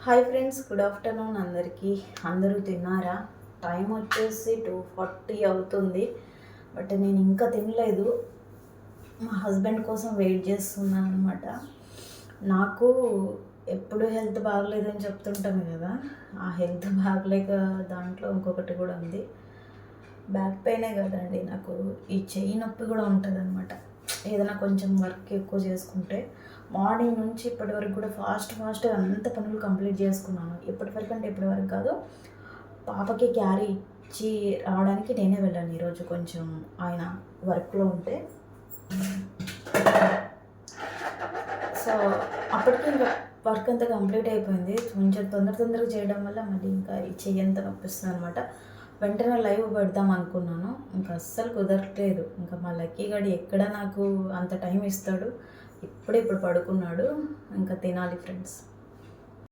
Hi friends, good afternoon అందరికీ. అందరూ తిన్నారా? టైం వచ్చేసి 2:40 అవుతుంది. బట్ నేను ఇంకా తినలేదు. మా హస్బెండ్ కోసం వెయిట్ చేస్తున్నాను అనమాట. నాకు ఎప్పుడు హెల్త్ బాగలేదని చెప్తుంటాను కదా, ఆ హెల్త్ బాగలేక దాంట్లో ఇంకొకటి కూడా ఉంది. బ్యాక్ పెయినే కదండి, నాకు ఈ చెయ్యి నొప్పి కూడా ఉంటుంది అనమాట. ఏదైనా కొంచెం వర్క్ ఎక్కువ చేసుకుంటే మార్నింగ్ నుంచి ఇప్పటి వరకు కూడా ఫాస్ట్గా అంత పనులు కంప్లీట్ చేసుకున్నాను. ఇప్పటి వరకు అంటే ఇప్పటి వరకు కాదు, పాపకి క్యారీ ఇచ్చి రావడానికి నేనే వెళ్ళాను ఈరోజు. కొంచెం ఆయన వర్క్లో ఉంటే, సో అప్పటికి ఇంకా వర్క్ అంతా కంప్లీట్ అయిపోయింది. కొంచెం తొందరగా చేయడం వల్ల మళ్ళీ ఇంకా ఈ చెయ్యి అంతా నొప్పిస్తుంది అనమాట. వెంటనే లైవ్ పెడదాం అనుకున్నాను, ఇంకా అస్సలు కుదరట్లేదు. ఇంకా మా లక్కీ గడి ఎక్కడ నాకు అంత టైం ఇస్తాడు. ఇప్పుడు పడుకున్నాడు. ఇంకా తినాలి ఫ్రెండ్స్.